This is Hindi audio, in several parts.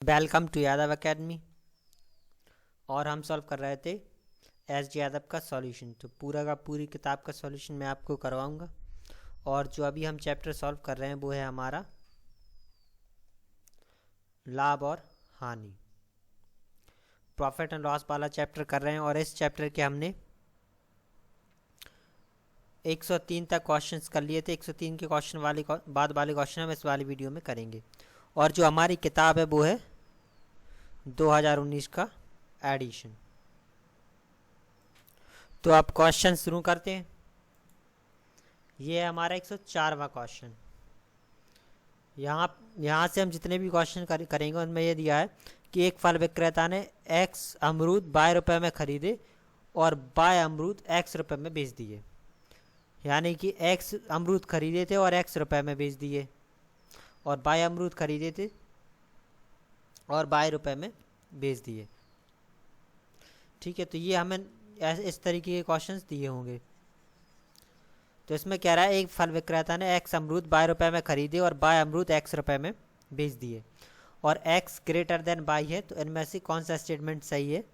Welcome to Yadav academy. और हम सॉल्व कर रहे थे एस जे यादव का सॉल्यूशन। तो पूरा का पूरी किताब का सॉल्यूशन मैं आपको करवाऊंगा। और जो अभी हम चैप्टर सॉल्व कर रहे हैं वो है हमारा लाभ और हानि, प्रॉफिट एंड लॉस वाला चैप्टर कर रहे हैं। और इस चैप्टर के हमने 103 तक क्वेश्चंस कर लिए थे। 103 के क्वेश्चन बाद वाले क्वेश्चन हम इस वाली वीडियो में करेंगे। और जो हमारी किताब है वो है 2019 का एडिशन। तो अब क्वेश्चन शुरू करते हैं। ये है हमारा 104वां क्वेश्चन। यहाँ से हम जितने भी क्वेश्चन करेंगे उनमें ये दिया है कि एक फल विक्रेता ने एक्स अमरूद 22 रुपये में खरीदे और 22 अमरूद एक्स रुपये में बेच दिए। यानी कि एक्स अमरूद खरीदे थे और एक्स रुपये में बेच दिए, और 22 अमरूद खरीदे थे और 22 रुपये में बेच दिए। ठीक है, तो ये हमें इस तरीके के क्वेश्चंस दिए होंगे। तो इसमें कह रहा है एक फल विक्रेता ने एक्स अमरूद 22 रुपये में खरीदे और 22 अमरूद एक्स रुपये में बेच दिए, और एक्स ग्रेटर देन 22 है। तो इनमें से कौन सा स्टेटमेंट सही है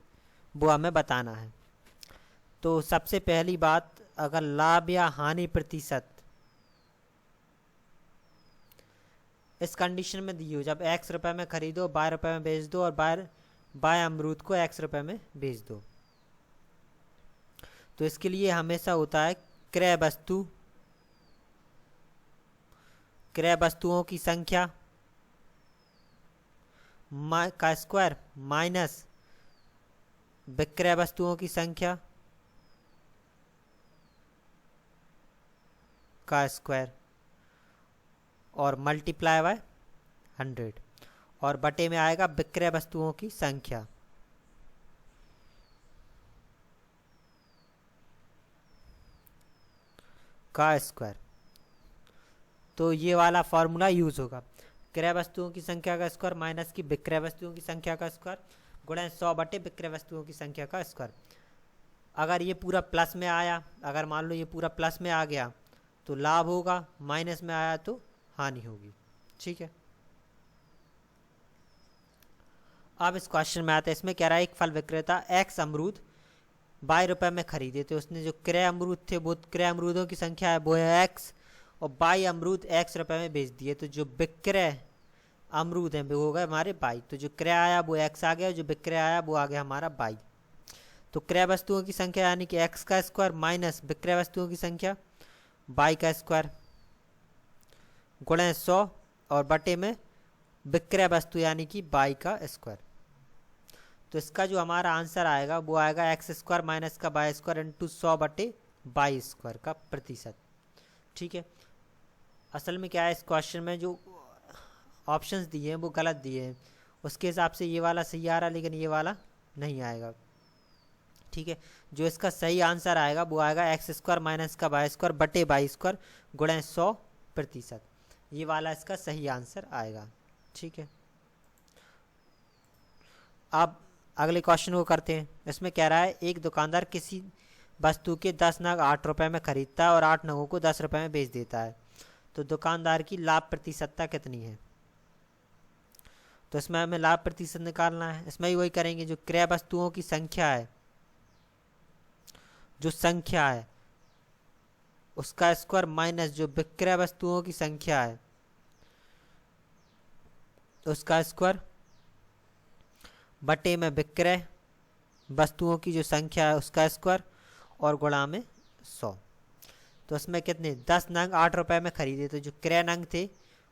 वो हमें बताना है। तो सबसे पहली बात, अगर लाभ या हानि प्रतिशत इस कंडीशन में दी हो, जब एक्स रुपये में खरीदो 22 रुपये में बेच दो और 22 अमरूद को एक्स रुपये में बेच दो, तो इसके लिए हमेशा होता है क्रय वस्तुओं की संख्या का स्क्वायर माइनस विक्रय वस्तुओं की संख्या का स्क्वायर और मल्टीप्लाई बाय 100, और बटे में आएगा विक्रय वस्तुओं की संख्या का स्क्वायर। तो ये वाला फॉर्मूला यूज होगा, क्रय वस्तुओं की संख्या का स्क्वायर माइनस की विक्रय वस्तुओं की संख्या का स्क्वायर गुणा 100 बटे विक्रय वस्तुओं की संख्या का स्क्वायर। अगर ये पूरा प्लस में आया, अगर मान लो ये पूरा प्लस में आ गया तो लाभ होगा, माइनस में आया तो हानि होगी। ठीक है, अब इस क्वेश्चन में आता है। इसमें कह रहा है एक फल विक्रेता एक्स अमरूद 22 रुपये में खरीदे, तो उसने जो क्रय अमरूद थे वो क्रय अमरूदों की संख्या है वो है एक्स, और 22 अमरूद एक्स रुपये में बेच दिए। तो जो विक्रय अमरूद हैं वो हो गए हमारे 22। तो जो क्रय आया वो एक्स आ गया, जो विक्रय आया वो आ गया हमारा 22। तो क्रय वस्तुओं की संख्या यानी कि एक्स का स्क्वायर माइनस विक्रय वस्तुओं की संख्या 22 का स्क्वायर गुणा 100 और बटे में विक्रय वस्तु यानी कि 22 का स्क्वायर। तो इसका जो हमारा आंसर आएगा वो आएगा एक्स स्क्वायर माइनस का 22 स्क्वायर इंटू 100 बटे 22 स्क्वायर का प्रतिशत। ठीक है, असल में क्या है, इस क्वेश्चन में जो ऑप्शंस दिए हैं वो गलत दिए हैं। उसके हिसाब से ये वाला सही आ रहा है लेकिन ये वाला नहीं आएगा। ठीक है, जो इसका सही आंसर आएगा वो आएगा एक्स स्क्वायर माइनस का 22 स्क्वायर बटे 22 स्क्वायर गुणा 100%। ये वाला इसका सही आंसर आएगा। ठीक है, अब अगले क्वेश्चन को करते हैं। इसमें कह रहा है एक दुकानदार किसी वस्तु के 10 नग 8 रुपये में खरीदता है और 8 नगों को 10 रुपये में बेच देता है। तो दुकानदार की लाभ प्रतिशतता कितनी है? तो इसमें हमें लाभ प्रतिशत निकालना है। इसमें भी वही करेंगे, जो क्रय वस्तुओं की संख्या है, जो संख्या है उसका स्क्वायर माइनस जो विक्रय वस्तुओं की संख्या है उसका स्क्वायर बटे में विक्रय वस्तुओं की जो संख्या है उसका स्क्वायर और गुणा में 100। तो इसमें कितने 10 नग 8 रुपये में खरीदे, तो जो क्रय नग थे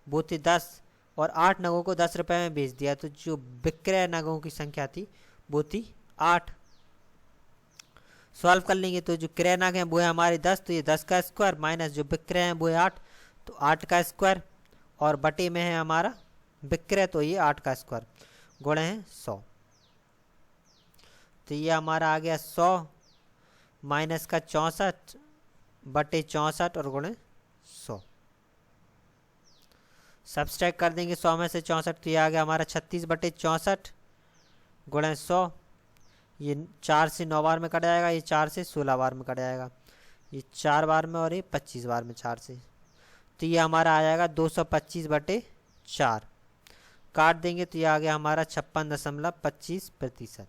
वो थे 10 और 8 नगों को 10 रुपये में बेच दिया। तो जो विक्रय नगों की संख्या थी वो थी 8। सॉल्व कर लेंगे तो जो क्रय नग हैं वो है हमारे 10, तो ये 10 का स्क्वायर माइनस जो विक्रय हैं वो है 8, तो 8 का स्क्वायर और बटे में है हमारा विक्रय, तो ये 8 का स्क्वायर गुणे है 100। तो ये हमारा आ गया 100 माइनस का 64 बटे 64 और गुणे 100। सब्सट्रैक्ट कर देंगे 100 में से 64, तो ये आ गया हमारा 36 बटे 64 गुणे 100। ये 4 से 9 बार में कट जाएगा, ये 4 से 16 बार में कट जाएगा, ये 4 बार में और ये 25 बार में 4 से। तो ये हमारा आ जाएगा 225 बटे 4 काट देंगे तो ये आ गया हमारा 56.25%।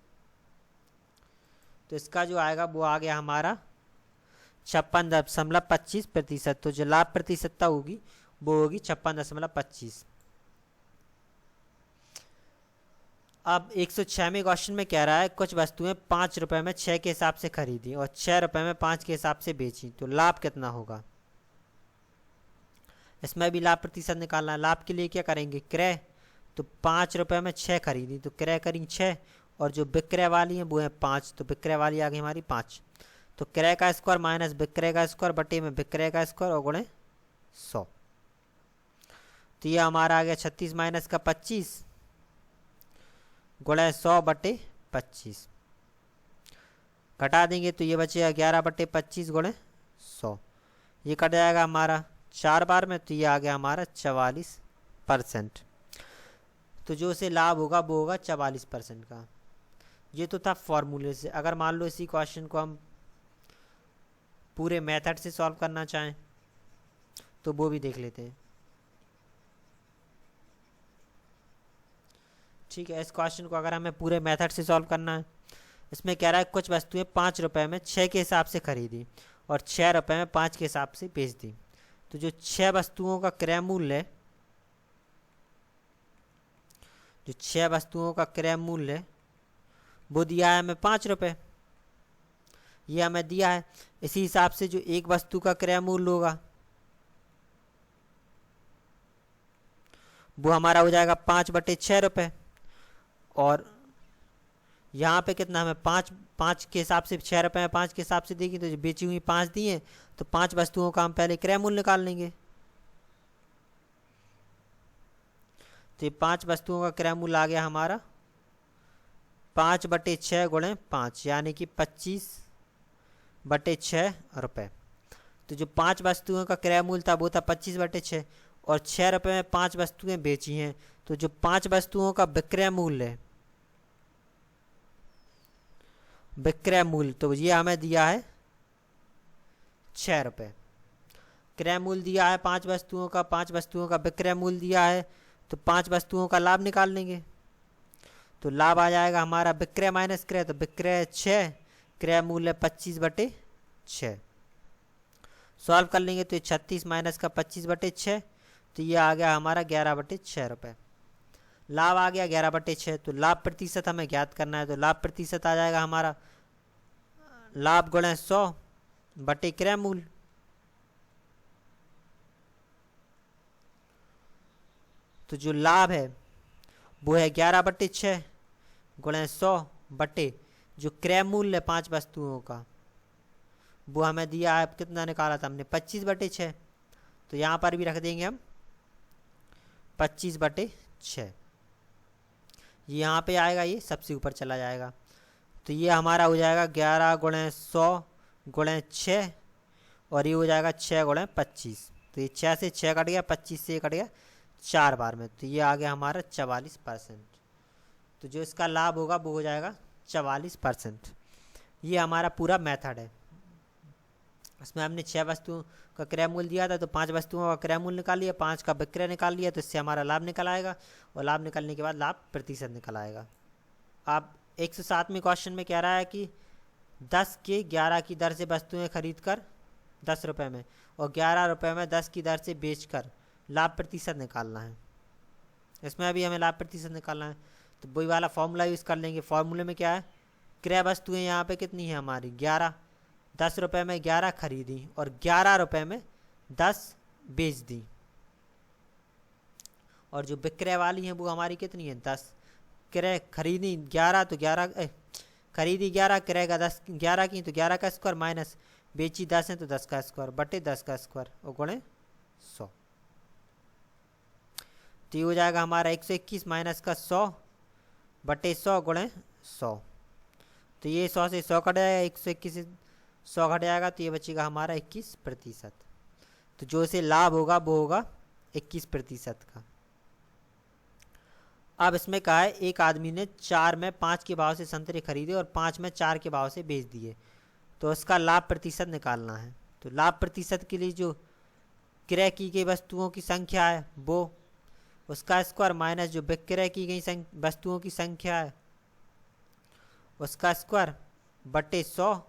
तो इसका जो आएगा वो आ गया हमारा 56.25%। तो जो लाभ प्रतिशतता होगी वो होगी 56.25। अब 106वें क्वेश्चन में कह रहा है कुछ वस्तुएं 5 रुपए में 6 के हिसाब से खरीदी और 6 रुपए में 5 के हिसाब से बेची, तो लाभ कितना होगा। इसमें भी लाभ प्रतिशत निकालना है। लाभ के लिए क्या करेंगे, क्रय। तो 5 रुपए में 6 खरीदी तो क्रय करेंगे 6, और जो विक्रय वाली है वो है 5, तो विक्रय वाली आ गई हमारी 5। तो क्रय का स्क्वायर माइनस विक्रय का स्क्वायर बटे में विक्रय का स्क्वायर और गुणे 100। तो ये हमारा आ गया 36 माइनस का 25 गुणे 100 बटे 25। घटा देंगे तो ये बचेगा 11 बटे 25 गुणे 100। ये कट जाएगा हमारा 4 बार में, तो ये आ गया हमारा 44%। तो जो से लाभ होगा वो होगा 44% का। ये तो था फॉर्मूले से। अगर मान लो इसी क्वेश्चन को हम पूरे मेथड से सॉल्व करना चाहें तो वो भी देख लेते हैं। ठीक है, इस क्वेश्चन को अगर हमें पूरे मेथड से सॉल्व करना है, इसमें कह रहा है कुछ वस्तुएं 5 रुपए में 6 के हिसाब से खरीदी और 6 रुपए में 5 के हिसाब से बेच दी। तो जो 6 वस्तुओं का क्रय मूल्य है, जो 6 वस्तुओं का क्रय मूल्य है वो दिया है हमें 5 रुपए, ये हमें दिया है। इसी हिसाब से जो एक वस्तु का क्रय मूल्य होगा वो हमारा हो जाएगा 5 बटे 6 रुपए, और यहाँ पे कितना हमें 5 के हिसाब से 6 रुपए में 5 के हिसाब से देगी, तो जो बेची हुई 5 दी हैं तो 5 वस्तुओं का हम पहले क्रय मूल्य निकाल लेंगे। तो ये 5 वस्तुओं का क्रय मूल्य आ गया हमारा 5 बटे 6 गुणे 5, यानी कि 25 बटे 6 रुपये। तो जो 5 वस्तुओं का क्रय मूल्य था वो था 25 बटे 6, और 6 रुपये में 5 वस्तुएं बेची हैं, तो जो 5 वस्तुओं का विक्रय मूल्य है, विक्रय मूल्य, तो ये हमें दिया है 6 रुपये। क्रय मूल्य दिया है 5 वस्तुओं का, 5 वस्तुओं का विक्रय मूल्य दिया है, तो 5 वस्तुओं का लाभ निकाल लेंगे। तो लाभ आ जाएगा हमारा विक्रय माइनस क्रय, तो विक्रय 6, क्रय मूल्य 25 बटे 6। सॉल्व कर लेंगे तो 36 माइनस का 25 बटे 6, तो ये आ गया हमारा 11 बटे 6 रुपये। लाभ आ गया 11 बटे 6। तो लाभ प्रतिशत हमें ज्ञात करना है, तो लाभ प्रतिशत आ जाएगा हमारा लाभ गुणे 100 बटे क्रय मूल्य। तो जो लाभ है वो है 11 बटे 6 गुणे 100 बटे जो क्रय मूल्य 5 वस्तुओं का वो हमें दिया है, कितना निकाला था हमने 25 बटे 6। तो यहाँ पर भी रख देंगे हम 25 बटे 6। ये यहाँ पे आएगा, ये सबसे ऊपर चला जाएगा, तो ये हमारा हो जाएगा 11 गुणे 100 गुणे 6, और ये हो जाएगा 6 गुणे 25। तो ये 6 से 6 कट गया, 25 से कट गया 4 बार में, तो ये आ गया हमारा 44%। तो जो इसका लाभ होगा वो हो जाएगा 44%। ये हमारा पूरा मेथड है। इसमें हमने 6 वस्तुओं का क्रय मूल्य दिया था, तो 5 वस्तुओं का क्रय मूल्य निकाल लिया, 5 का विक्रय निकाल लिया, तो इससे हमारा लाभ निकल आएगा, और लाभ निकलने के बाद लाभ प्रतिशत निकल आएगा। अब 107वें क्वेश्चन में कह रहा है कि 10 के 11 की दर से वस्तुएं खरीद कर 10 रुपये में और 11 रुपये में 10 की दर से बेचकर लाभ प्रतिशत निकालना है। इसमें अभी हमें लाभ प्रतिशत निकालना है, तो वही वाला फॉर्मूला यूज़ कर लेंगे। फॉर्मूले में क्या है, क्रय वस्तुएं यहाँ पे कितनी है हमारी 11, 10 रुपये में 11 खरीदी और 11 रुपये में 10 बेच दी, और जो विक्रय वाली हैं वो हमारी कितनी है 10। क्रय खरीदी 11 तो 11 खरीदी 11, क्रय का 10 11 की, तो 11 का स्क्वायर माइनस बेची 10 है तो 10 का स्क्वायर बटे 10 का स्क्वायर और गुणे 100। तो ये हो जाएगा हमारा 121 माइनस का 100 बटे 100 गुणे 100। तो ये 100 से 100 कट जाएगा, 121 से 100 घट जाएगा, तो ये बचेगा हमारा 21%। तो जो इसे लाभ होगा वो होगा 21% का। अब इसमें कहा है एक आदमी ने 4 में 5 के भाव से संतरे खरीदे और 5 में 4 के भाव से बेच दिए, तो उसका लाभ प्रतिशत निकालना है। तो लाभ प्रतिशत के लिए जो क्रय की गई वस्तुओं की संख्या है वो उसका स्क्वायर माइनस जो विक्रय की गई वस्तुओं की संख्या है उसका स्क्वायर बटे 100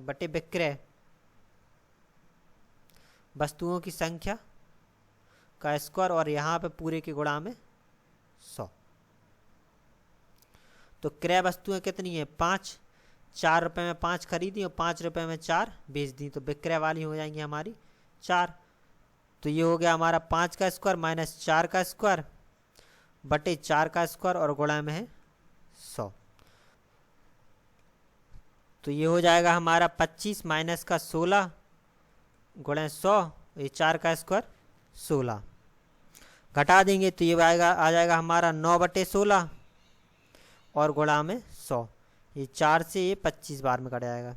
बटे विक्रय वस्तुओं की संख्या का स्क्वायर और यहाँ पे पूरे के गुणा में 100। तो क्रय वस्तुएं कितनी है 5, 4 रुपये में 5 खरीदी और 5 रुपये में 4 बेच दी, तो विक्रय वाली हो जाएंगी हमारी 4। तो ये हो गया हमारा 5 का स्क्वायर माइनस 4 का स्क्वायर बटे 4 का स्क्वायर और गुणा में है 100। तो ये हो जाएगा हमारा 25 माइनस का 16 गुणा 100, ये 4 का स्क्वायर 16 घटा देंगे तो ये आ जाएगा हमारा 9 बटे 16 और गुणा में 100, ये 4 से ये 25 बार में कट जाएगा।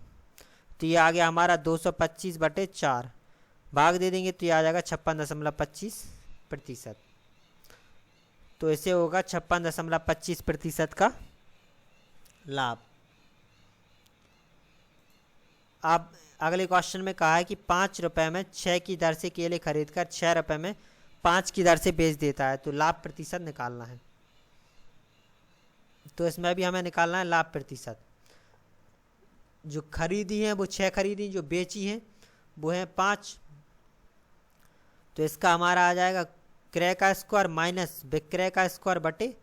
तो ये आ गया हमारा 225 बटे 4, भाग दे देंगे तो ये आ जाएगा 56.25%। तो इसे होगा 56.25% का लाभ। अब अगले क्वेश्चन में कहा है कि 5 रुपये में 6 की दर से केले खरीदकर 6 रुपये में 5 की दर से बेच देता है, तो लाभ प्रतिशत निकालना है। तो इसमें भी हमें निकालना है लाभ प्रतिशत। जो खरीदी है वो 6 खरीदी, जो बेची है वो है 5। तो इसका हमारा आ जाएगा क्रय का स्क्वायर माइनस विक्रय का स्क्वायर बटे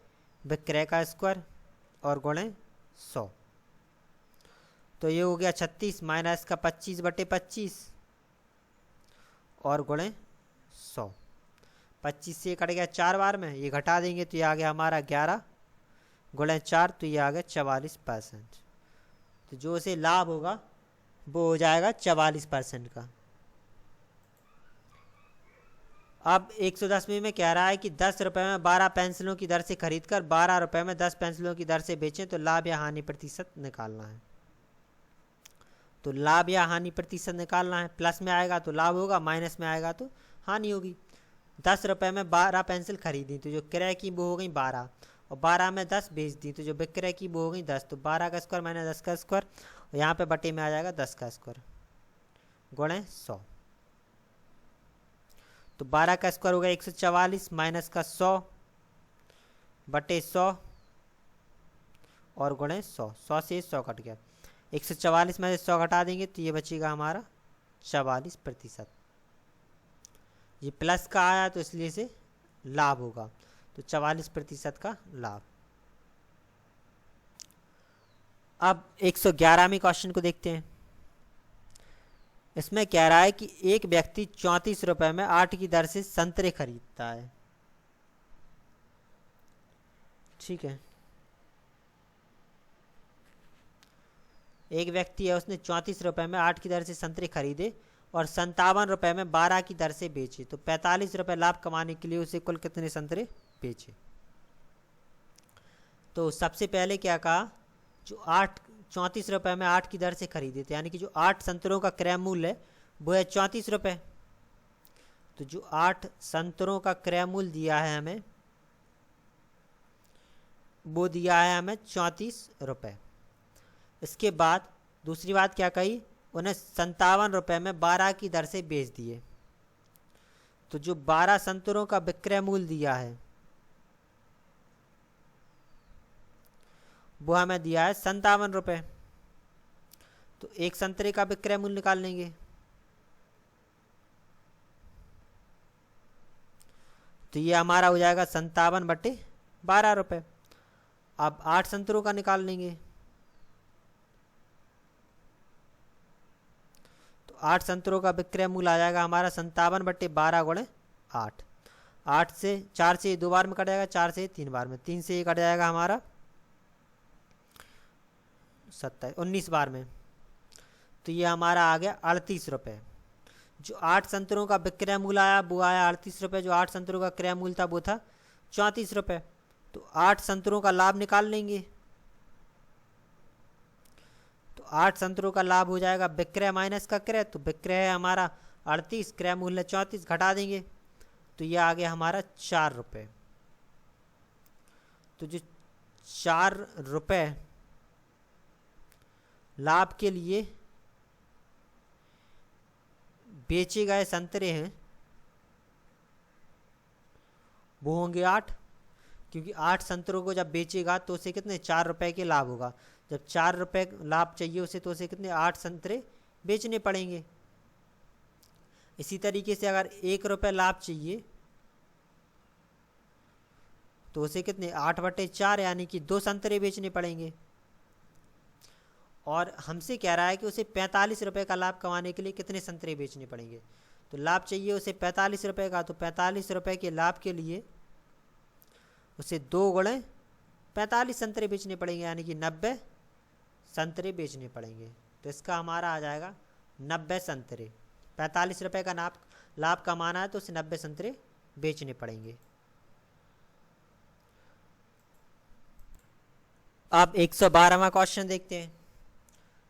विक्रय का स्क्वायर और गुणे 100। तो ये हो गया 36 माइनस का 25 बटे 25 और गुणे 100। 25 से कट गया 4 बार में, ये घटा देंगे तो ये आ गया हमारा 11 गुणे 4, तो ये आ गया 44%। तो जो से लाभ होगा वो हो जाएगा 44% का। अब 110वें में कह रहा है कि 10 रुपये में 12 पेंसिलों की दर से खरीदकर 12 रुपये में 10 पेंसिलों की दर से बेचें, तो लाभ या हानि प्रतिशत निकालना है। तो लाभ या हानि प्रतिशत निकालना है, प्लस में आएगा तो लाभ होगा, माइनस में आएगा तो हानि होगी। 10 रुपये में 12 पेंसिल खरीदी, तो जो क्रय की वो हो गई 12 और 12 में 10 बेच दी, तो जो विक्रय की वो हो गई 10। तो 12 का स्क्वायर माइनस 10 का स्क्वायर और यहाँ पे बटे में आ जाएगा 10 का स्क्वायर गुणे 100। तो 12 का स्क्वायर हो गया 144 माइनस का 100 बटे 100 और गुणे 100। 100 से 100 कट गया, 144 में से 100 घटा देंगे तो ये बचेगा हमारा 44%। ये प्लस का आया तो इसलिए से लाभ होगा, तो 44% का लाभ। अब 111वें क्वेश्चन को देखते हैं। इसमें कह रहा है कि एक व्यक्ति 34 रुपये में 8 की दर से संतरे खरीदता है। ठीक है, एक व्यक्ति है, उसने 34 रुपये में 8 की दर से संतरे खरीदे और 57 रुपये में 12 की दर से बेचे, तो 45 रुपये लाभ कमाने के लिए उसे कुल कितने संतरे बेचे। तो सबसे पहले क्या कहा, जो 34 रुपये में 8 की दर से खरीदे थे, यानी कि जो 8 संतरों का क्रय मूल्य है वो है 34 रुपये। तो जो 8 संतरों का क्रय मूल्य दिया है हमें, वो दिया है हमें 34 रुपये। इसके बाद दूसरी बात क्या कही, उन्हें 57 रुपये में 12 की दर से बेच दिए। तो जो 12 संतरों का विक्रय मूल्य दिया है वो हमें दिया है 57 रुपये। तो एक संतरे का विक्रय मूल्य निकाल लेंगे, तो ये हमारा हो जाएगा 57 बटे 12 रुपये। अब 8 संतरों का निकाल लेंगे, तो 8 संतरों का विक्रय मूल्य आ जाएगा हमारा 57 बटे 12 गुणे 8। 8 से 4 से 2 बार में कट जाएगा, 4 से 3 बार में, 3 से कट जाएगा हमारा 19 बार में, तो ये हमारा आ गया 38 रुपये। जो 8 संतरों का विक्रय मूल्य आया वो आया 38 रुपये, जो 8 संतरों का क्रय मूल्य था वो था 34 रुपये। तो 8 संतरों का लाभ निकाल लेंगे, तो 8 संतरों का लाभ हो जाएगा विक्रय माइनस का क्रय, तो विक्रय है हमारा 38, क्रय मूल्य 34, घटा देंगे तो ये आ गया हमारा 4 रुपये। तो जो 4 रुपये लाभ के लिए बेचे गए संतरे हैं वो होंगे 8, क्योंकि 8 संतरों को जब बेचेगा तो उसे कितने 4 रुपए के लाभ होगा। जब 4 रुपए लाभ चाहिए उसे तो उसे कितने 8 संतरे बेचने पड़ेंगे। इसी तरीके से अगर 1 रुपए लाभ चाहिए तो उसे कितने 8/4 यानी कि 2 संतरे बेचने पड़ेंगे। और हमसे कह रहा है कि उसे 45 रुपए का लाभ कमाने के लिए कितने संतरे बेचने पड़ेंगे। तो लाभ चाहिए उसे 45 रुपए का, तो 45 रुपए के लाभ के लिए उसे 2 गुणे 45 संतरे बेचने पड़ेंगे, यानी कि 90 संतरे बेचने पड़ेंगे। तो इसका हमारा आ जाएगा 90 संतरे। 45 रुपए का लाभ कमाना है तो उसे 90 संतरे बेचने पड़ेंगे। अब 112वां क्वेश्चन देखते हैं।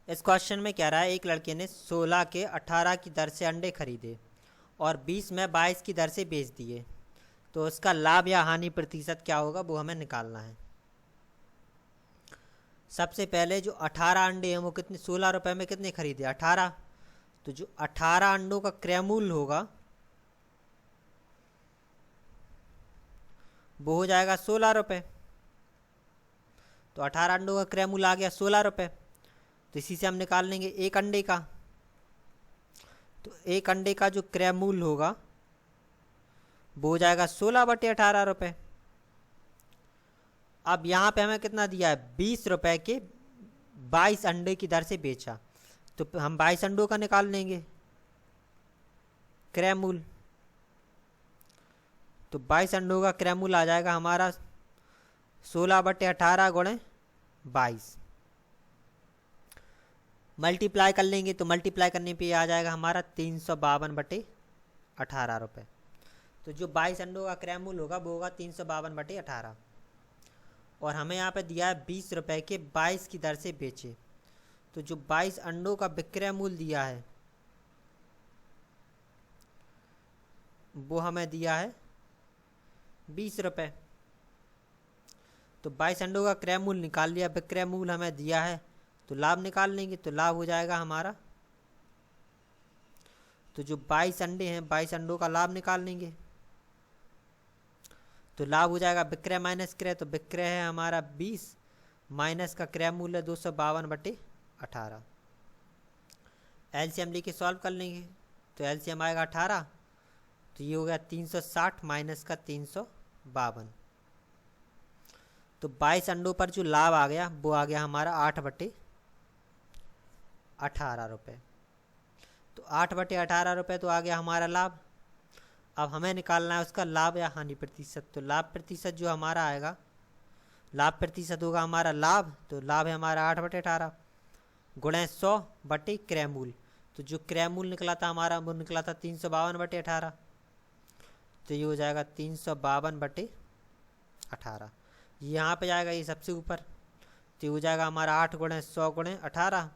इस क्वेश्चन में कह रहा है एक लड़के ने 16 के 18 की दर से अंडे खरीदे और 20 में 22 की दर से बेच दिए, तो उसका लाभ या हानि प्रतिशत क्या होगा वो हमें निकालना है। सबसे पहले जो 18 अंडे हैं वो कितने 16 रुपए में कितने खरीदे 18, तो जो 18 अंडों का क्रय मूल्य होगा वो हो जाएगा 16 रुपये। तो 18 अंडों का क्रय मूल्य आ गया 16 रुपये। तो इसी से हम निकाल लेंगे एक अंडे का, तो एक अंडे का जो क्रय मूल्य होगा वो हो जाएगा 16/18 रुपये। अब यहाँ पे हमें कितना दिया है 20 रुपए के 22 अंडे की दर से बेचा, तो हम 22 अंडों का निकाल लेंगे क्रय मूल्य। तो 22 अंडों का क्रय मूल्य आ जाएगा हमारा 16/18 गुणे 22। मल्टीप्लाई कर लेंगे तो मल्टीप्लाई करने पे आ जाएगा हमारा 352/18 रुपये। तो जो 22 अंडों का क्रय मूल्य होगा वो होगा 352/18। और हमें यहाँ पे दिया है 20 रुपए के 22 की दर से बेचे, तो जो 22 अंडों का विक्रय मूल्य दिया है वो हमें दिया है 20 रुपये। तो 22 अंडों का क्रय मूल्य निकाल लिया, विक्रय मूल्य हमें दिया है, तो लाभ निकाल लेंगे। तो लाभ हो जाएगा हमारा, तो जो 22 अंडे हैं 22 अंडों का लाभ निकाल लेंगे। तो लाभ हो जाएगा विक्रय माइनस क्रय, तो विक्रय है हमारा 20 माइनस का क्रय मूल्य 252/18। एलसीएम लेके सॉल्व कर लेंगे, तो एलसीएम आएगा 18, तो ये हो गया 360 माइनस का 352। तो 22 अंडों पर जो लाभ आ गया वो आ गया हमारा 8/18 रुपये। तो 8/18 रुपये तो आ गया हमारा लाभ। अब हमें निकालना है उसका लाभ या हानि प्रतिशत। तो लाभ प्रतिशत जो हमारा आएगा, लाभ प्रतिशत होगा हमारा लाभ, तो लाभ है हमारा 8/18 गुणे 100 क्रय मूल्य। तो जो क्रय मूल्य निकला था हमारा वो निकला था 352/18, तो ये हो जाएगा 352/18। यहाँ पे जाएगा ये सबसे ऊपर, तो ये हो जाएगा हमारा 8 गुणे 100 गुणे 18,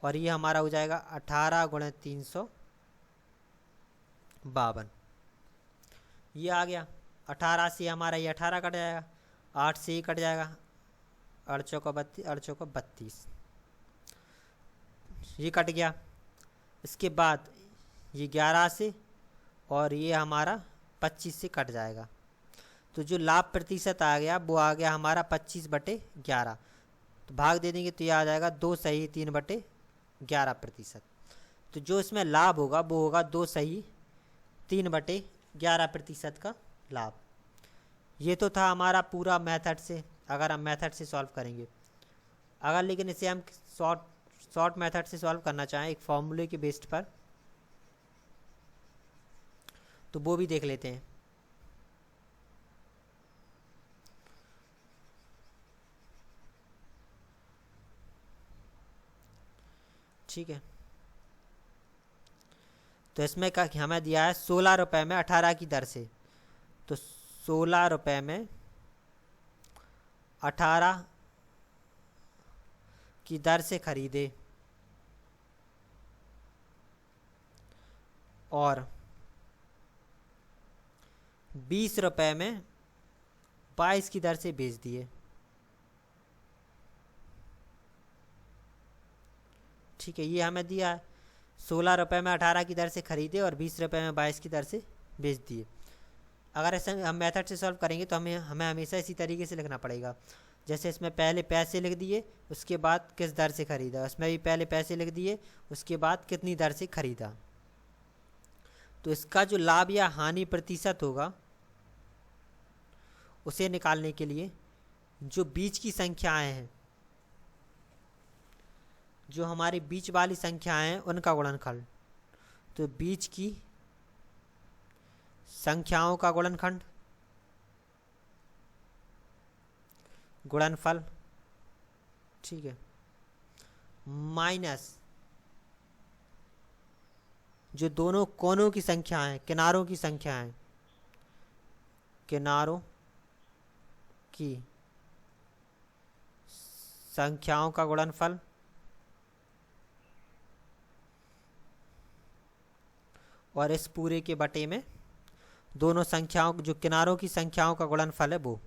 और ये हमारा हो जाएगा 18 गुणे 352। ये आ गया 18 से हमारा ये 18 कट जाएगा, 8 से ही कट जाएगा, 8 चौका 32, 8 चौका 32, ये कट गया। इसके बाद ये 11 से और ये हमारा 25 से कट जाएगा। तो जो लाभ प्रतिशत आ गया वो आ गया हमारा 25/11। तो भाग दे देंगे तो ये आ जाएगा 2 सही 3/11%। तो जो इसमें लाभ होगा वो होगा 2 सही 3/11% का लाभ। ये तो था हमारा पूरा मेथड से, अगर हम मेथड से सॉल्व करेंगे। अगर लेकिन इसे हम शॉर्ट मेथड से सॉल्व करना चाहें एक फॉर्मूले के बेस्ड पर, तो वो भी देख लेते हैं। ठीक है, तो इसमें का हमें दिया है 16 रुपये में 18 की दर से, तो 16 रुपये में 18 की दर से खरीदे और 20 रुपये में 22 की दर से बेच दिए। ठीक है, ये हमें दिया है 16 रुपये में 18 की दर से खरीदे और 20 रुपये में 22 की दर से बेच दिए। अगर ऐसे हम मेथड से सॉल्व करेंगे तो हमें हमें हमेशा इसी तरीके से लिखना पड़ेगा। जैसे इसमें पहले पैसे लिख दिए, उसके बाद किस दर से ख़रीदा, उसमें भी पहले पैसे लिख दिए, उसके बाद कितनी दर से ख़रीदा। तो इसका जो लाभ या हानि प्रतिशत होगा उसे निकालने के लिए जो बीच की संख्याएं हैं, जो हमारी बीच वाली संख्याएं हैं उनका गुणनखंड, तो बीच की संख्याओं का गुणनखंड गुणनफल, ठीक है, माइनस जो दोनों कोनों की संख्या है, किनारों की संख्या है, किनारों की संख्याओं का गुणनफल और इस पूरे के बटे में दोनों संख्याओं, जो किनारों की संख्याओं का गुणनफल है वो।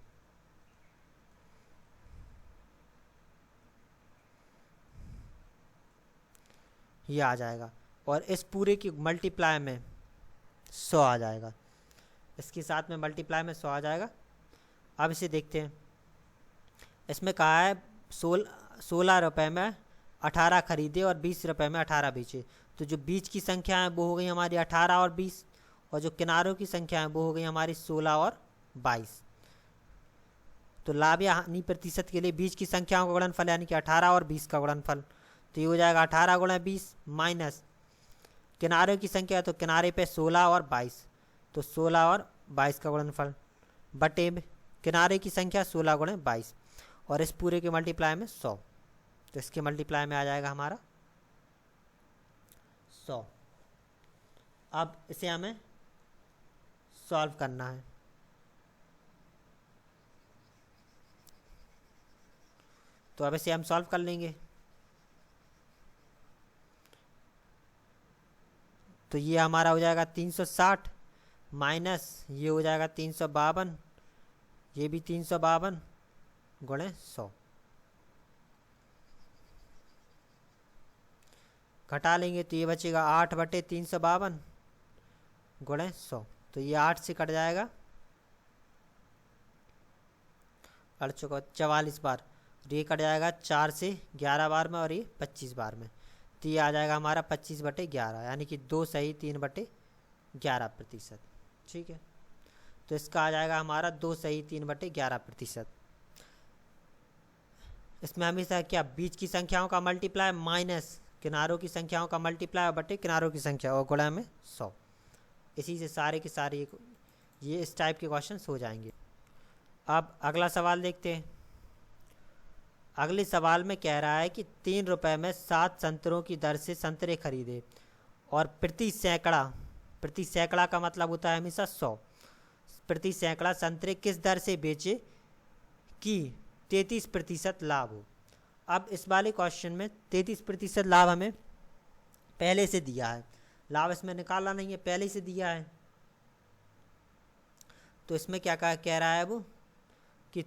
ये आ जाएगा और इस पूरे की मल्टीप्लाई में 100 आ जाएगा, इसके साथ में मल्टीप्लाई में 100 आ जाएगा। अब इसे देखते हैं। इसमें कहा है 16 रुपये में 18 खरीदे और 20 रुपये में 18 बेचे। तो जो बीच की संख्या है वो हो गई हमारी 18 और 20, और जो किनारों की संख्या है वो हो गई हमारी 16 और 22। तो लाभ या हानि प्रतिशत के लिए बीच की संख्याओं का गुणनफल यानी कि 18 और 20 का गुणनफल, तो ये हो जाएगा 18 गुणा 20 माइनस किनारे की संख्या, तो किनारे पे 16 और 22, तो 16 और 22 का गुणनफल बटे में किनारे की संख्या 16 गुणे 22 और इस पूरे के मल्टीप्लाई में 100, तो इसके मल्टीप्लाई में आ जाएगा हमारा 100। अब इसे हमें सॉल्व करना है। तो अब इसे हम सॉल्व कर लेंगे। तो ये हमारा हो जाएगा 360 माइनस ये हो जाएगा 352, ये भी 352 गुणे 100, घटा लेंगे तो ये बचेगा 8 बटे 352 गुणे 100, तो ये 8 से कट जाएगा 44 बार, ये कट जाएगा 4 से 11 बार में और ये 25 बार में, तो ये आ जाएगा हमारा 25 बटे 11 यानी कि 2 सही 3 बटे 11%। ठीक है, तो इसका आ जाएगा हमारा 2 सही 3 बटे 11%। इसमें हमेशा क्या बीच की संख्याओं का मल्टीप्लाई माइनस किनारों की संख्याओं का मल्टीप्लाई बटे किनारों की संख्या और गुणा में 100। इसी से सारे के सारे ये इस टाइप के क्वेश्चंस हो जाएंगे। अब अगला सवाल देखते हैं। अगले सवाल में कह रहा है कि 3 रुपये में 7 संतरों की दर से संतरे खरीदे और प्रति सैकड़ा का मतलब होता है हमेशा 100, प्रति सैकड़ा संतरे किस दर से बेचे कि 33% लाभ हो। अब इस वाले क्वेश्चन में 33% लाभ हमें पहले से दिया है, लाभ इसमें निकालना नहीं है, पहले से दिया है। तो इसमें क्या कह रहा है वो कि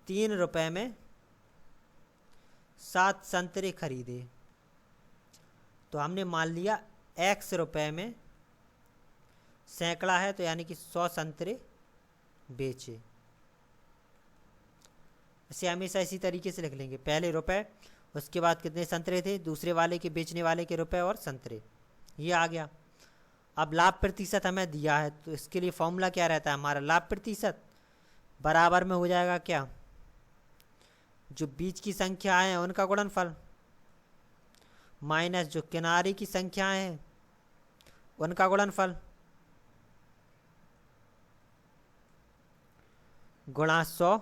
3 रुपये में 7 संतरे खरीदे, तो हमने मान लिया x रुपये में सैकड़ा है, तो यानी कि 100 संतरे बेचे। इसे हमेशा इसी तरीके से लिख लेंगे, पहले रुपए, उसके बाद कितने संतरे थे, दूसरे वाले के बेचने वाले के रुपए और संतरे, ये आ गया। अब लाभ प्रतिशत हमें दिया है, तो इसके लिए फॉर्मूला क्या रहता है हमारा, लाभ प्रतिशत बराबर में हो जाएगा क्या, जो बीच की संख्याएं हैं उनका गुणनफल माइनस जो किनारे की संख्याएं हैं उनका गुणनफल गुणा 100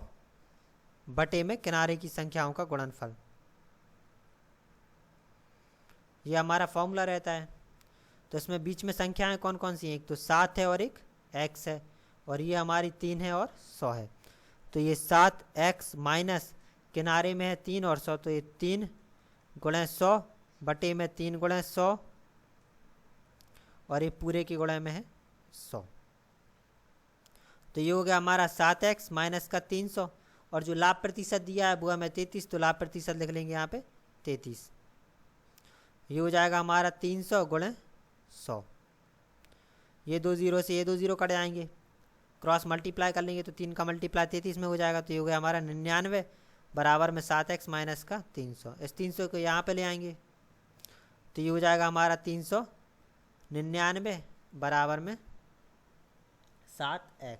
बटे में किनारे की संख्याओं का गुणनफल, ये हमारा फॉर्मूला रहता है। तो इसमें बीच में संख्याएं कौन कौन सी हैं, एक तो 7 है और एक x है, और ये हमारी 3 है और 100 है। तो ये 7x माइनस किनारे में है 3 और 100, तो ये 3 गुणे 100 बटे में 3 गुणे 100 और ये पूरे के गुणे में है 100। तो ये हो गया हमारा 7x माइनस का 300, और जो लाभ प्रतिशत दिया है वो हमें 33, तो लाभ प्रतिशत लिख लेंगे यहाँ पे 33। ये हो जाएगा हमारा 300 गुणे 100, ये 2 जीरो से ये 2 जीरो कट जाएंगे, क्रॉस मल्टीप्लाई कर लेंगे तो 3 का मल्टीप्लाई 33 में हो जाएगा, तो ये हो गया हमारा 99 बराबर में 7x माइनस का 300। इस 300 को यहाँ पे ले आएंगे तो ये हो जाएगा हमारा 399 बराबर में 7x,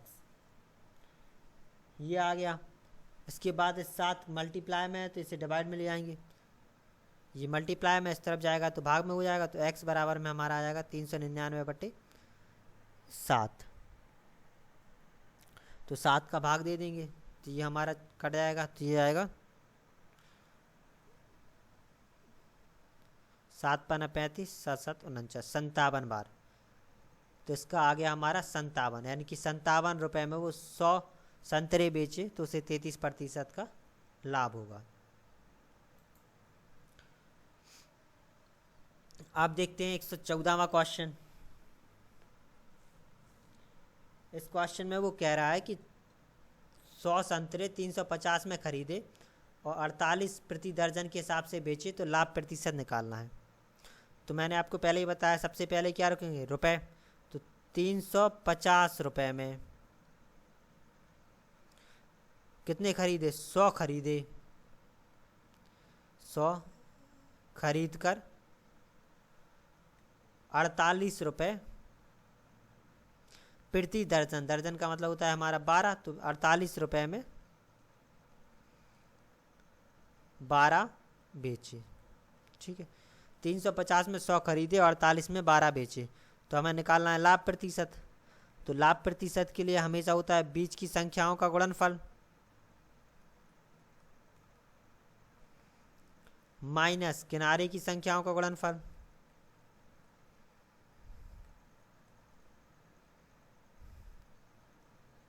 ये आ गया। इसके बाद इस 7 मल्टीप्लाई में है तो इसे डिवाइड में ले आएंगे, ये मल्टीप्लाई में इस तरफ जाएगा तो भाग में हो जाएगा, तो x बराबर में हमारा आ जाएगा 399/7। तो 7 का भाग दे देंगे तो ये हमारा कट जाएगा, तो ये आएगा 7 पन्ना 35 7 7 49 57 बार। तो इसका आ गया हमारा 57, यानी कि 57 रुपये में वो 100 संतरे बेचे तो उसे 33% का लाभ होगा। आप देखते हैं 114वां क्वेश्चन। इस क्वेश्चन में वो कह रहा है कि 100 संतरे 350 में खरीदे और 48 प्रति दर्जन के हिसाब से बेचे तो लाभ प्रतिशत निकालना है। तो मैंने आपको पहले ही बताया, सबसे पहले क्या रखेंगे, रुपए। तो 350 रुपये में कितने खरीदे, 100 खरीदे, 100 खरीद कर 48 रुपये प्रति दर्जन, दर्जन का मतलब होता है हमारा 12, तो 48 रुपये में 12 बेचे। ठीक है, 350 में 100 खरीदे और 48 में 12 बेचे, तो हमें निकालना है लाभ प्रतिशत। तो लाभ प्रतिशत के लिए हमेशा होता है बीच की संख्याओं का गुणनफल माइनस किनारे की संख्याओं का गुणनफल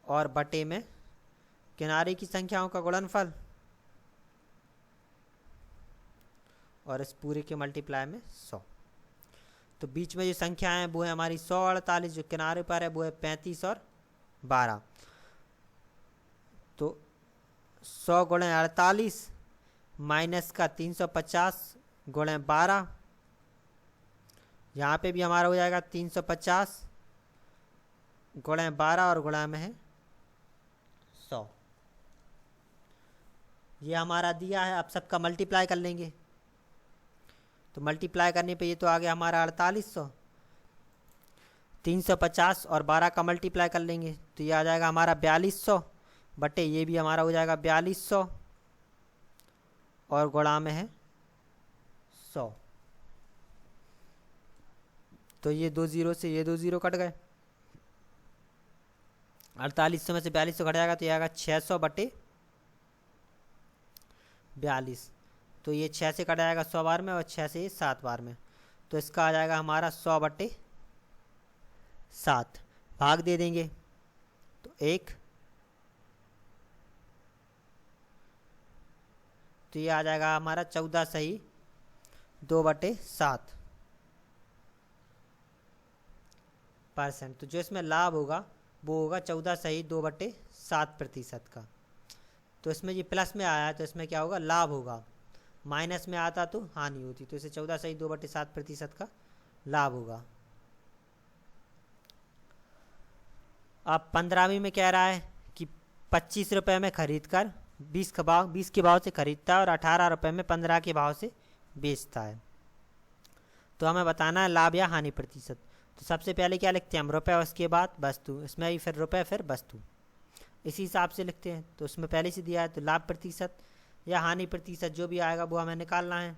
और बटे में किनारे की संख्याओं का गुणनफल और इस पूरे के मल्टीप्लाई में 100। तो बीच में जो संख्याएं हैं वो है हमारी 100 और 48, जो किनारे पर है वो है 35 और 12। तो 100 गुणे 48 माइनस का 350 गुणे 12, यहाँ पे भी हमारा हो जाएगा 350 गुणे 12 और गुणा में है 100। ये हमारा दिया है, अब सबका मल्टीप्लाई कर लेंगे। तो मल्टीप्लाई करने पे ये तो आ गया हमारा 4800, 350 और 12 का मल्टीप्लाई कर लेंगे तो ये आ जाएगा हमारा 4200 बटे ये भी हमारा हो जाएगा 4200 और गुणा में है 100। तो ये 2 जीरो से ये 2 जीरो कट गए, 4800 में से 4200 घट जाएगा तो ये आएगा 600 बटे 42। तो ये 6 से कट जाएगा 100 बार में और 6 से 7 बार में, तो इसका आ जाएगा हमारा 100 बटे 7। भाग दे देंगे तो 1, तो ये आ जाएगा हमारा 14 सही 2 बटे 7%। तो जो इसमें लाभ होगा वो होगा 14 सही 2 बटे 7% का। तो इसमें ये प्लस में आया है तो इसमें क्या होगा, लाभ होगा। माइनस में आता तो हानि होती, तो इसे 14 सही 2 बटे 7% का लाभ होगा। अब 15वीं में कह रहा है कि 25 रुपये में खरीद कर 20 के भाव से खरीदता है और 18 रुपये में 15 के भाव से बेचता है। तो हमें बताना है लाभ या हानि प्रतिशत। तो सबसे पहले क्या लिखते हैं हम, रुपये, उसके बाद वस्तु, इसमें ही फिर रुपये फिर वस्तु, इसी हिसाब से लिखते हैं। तो उसमें पहले से दिया है तो लाभ प्रतिशत या हानि प्रतिशत जो भी आएगा वो हमें निकालना है।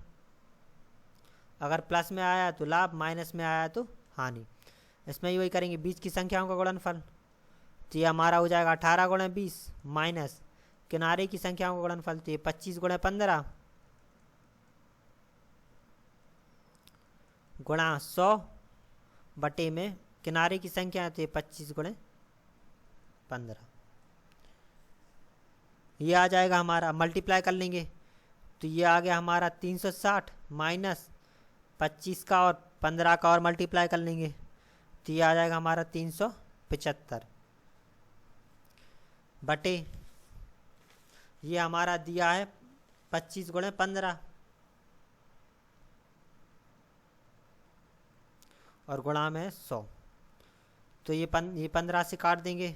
अगर प्लस में आया तो लाभ, माइनस में आया तो हानि। इसमें ही वही करेंगे बीच की संख्याओं का गुणनफल, तो ये हमारा हो जाएगा 18 गुणे 20 माइनस किनारे की संख्याओं का गुणनफल, तो ये 25 गुणे 15 गुणा 100 बटे में किनारे की संख्या है तो ये 25 गुणे 15, ये आ जाएगा हमारा। मल्टीप्लाई कर लेंगे तो ये आ गया हमारा 360 माइनस 25 का और 15 का और मल्टीप्लाई कर लेंगे तो ये आ जाएगा हमारा 375 बटे ये हमारा दिया है 25 गुणे 15 और गुणा में 100। तो ये 15 से काट देंगे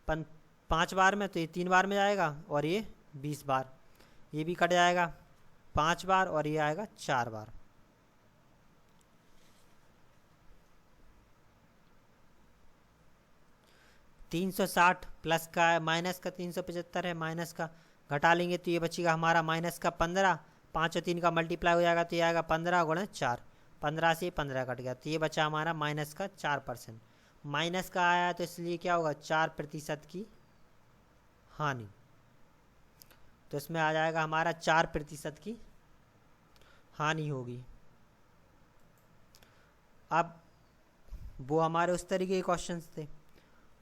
5 बार में, तो ये 3 बार में जाएगा और ये 20 बार, ये भी कट जाएगा 5 बार और ये आएगा 4 बार। $360 प्लस का माइनस का 375 है, माइनस का घटा लेंगे तो ये बचेगा हमारा माइनस का 15, 5 और 3 का मल्टीप्लाई हो जाएगा तो ये आएगा 15 गुणा 4, 15 से 15 कट गया तो ये बचा हमारा माइनस का 4%। माइनस का आया तो इसलिए क्या होगा 4% की हानि, तो इसमें आ जाएगा हमारा 4% की हानि होगी। अब वो हमारे उस तरीके के क्वेश्चंस थे।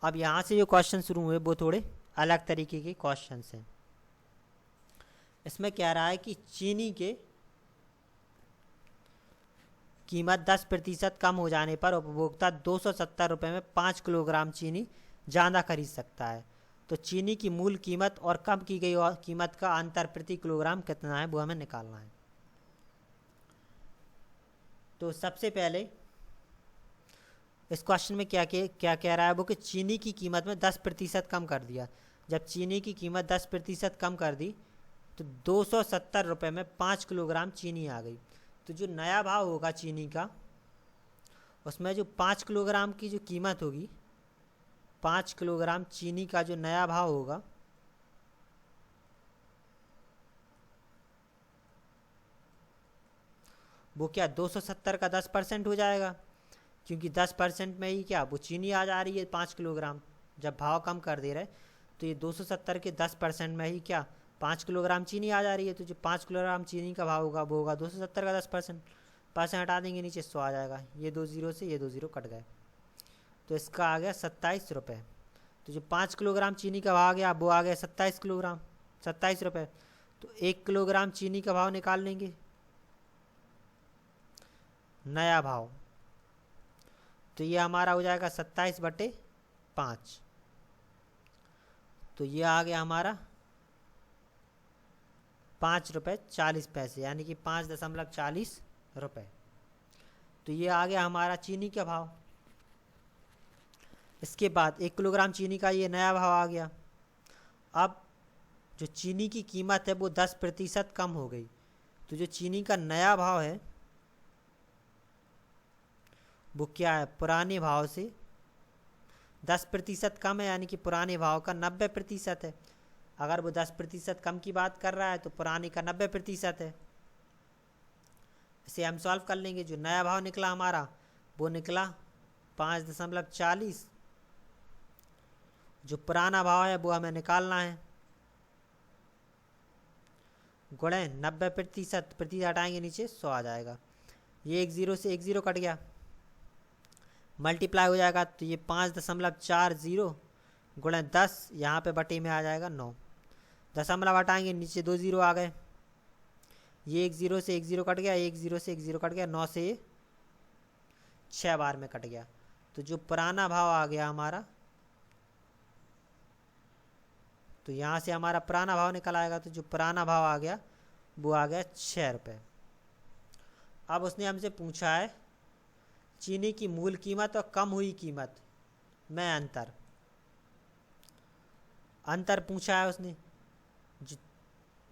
अब यहाँ से जो क्वेश्चन शुरू हुए वो थोड़े अलग तरीके के क्वेश्चंस हैं। इसमें कह रहा है कि चीनी के कीमत 10% कम हो जाने पर उपभोक्ता 270 रुपये में 5 किलोग्राम चीनी ज़्यादा खरीद सकता है। तो चीनी की मूल कीमत और कम की गई कीमत का अंतर प्रति किलोग्राम कितना है वो हमें निकालना है। तो सबसे पहले इस क्वेश्चन में क्या कह रहा है वो कि चीनी की कीमत में 10% कम कर दिया। जब चीनी की कीमत 10% कम कर दी तो 270 रुपये में 5 किलोग्राम चीनी आ गई। तो जो नया भाव होगा चीनी का, उसमें जो 5 किलोग्राम की जो कीमत होगी, 5 किलोग्राम चीनी का जो नया भाव होगा वो क्या 270 का 10% हो जाएगा, क्योंकि 10% में ही क्या वो चीनी आ जा रही है 5 किलोग्राम। जब भाव कम कर दे रहे तो ये 270 के 10% में ही क्या 5 किलोग्राम चीनी आ जा रही है। तो जो 5 किलोग्राम चीनी का भाव होगा वो होगा 270 का 10%। परसेंट हटा देंगे नीचे 100 आ जाएगा, ये 2 जीरो से ये 2 जीरो कट गए तो इसका आ गया 27 रुपये। तो जो 5 किलोग्राम चीनी का भाव आ गया वो आ गया 27 किलोग्राम 27 रुपये। तो 1 किलोग्राम चीनी का भाव निकाल लेंगे, नया भाव, तो ये हमारा हो जाएगा 27/5। तो ये आ गया हमारा 5 रुपये 40 पैसे, यानी कि 5.40 रुपये। तो ये आ गया हमारा चीनी का भाव। इसके बाद 1 किलोग्राम चीनी का ये नया भाव आ गया। अब जो चीनी की कीमत है वो 10% कम हो गई। तो जो चीनी का नया भाव है वो क्या है, पुराने भाव से 10% कम है, यानी कि पुराने भाव का 90% है। अगर वो 10% कम की बात कर रहा है तो पुराने का 90% है। इसे हम सॉल्व कर लेंगे। जो नया भाव निकला हमारा वो निकला 5.40। जो पुराना भाव है वो हमें निकालना है, गुणे 90%, प्रतिशत हटाएंगे नीचे 100 आ जाएगा। ये 1 जीरो से 1 जीरो कट गया, मल्टीप्लाई हो जाएगा तो ये 5.40 गुणे 10, यहाँ पे बटे में आ जाएगा 9। दशमलव हटाएंगे नीचे 2 जीरो आ गए, ये 1 जीरो से 1 जीरो कट गया, 1 जीरो से 1 जीरो कट गया, 9 से 6 बार में कट गया। तो जो पुराना भाव आ गया हमारा, तो यहाँ से हमारा पुराना भाव निकल आएगा। तो जो पुराना भाव आ गया वो आ गया 6 रुपये। अब उसने हमसे पूछा है चीनी की मूल कीमत और कम हुई कीमत में अंतर पूछा है उसने।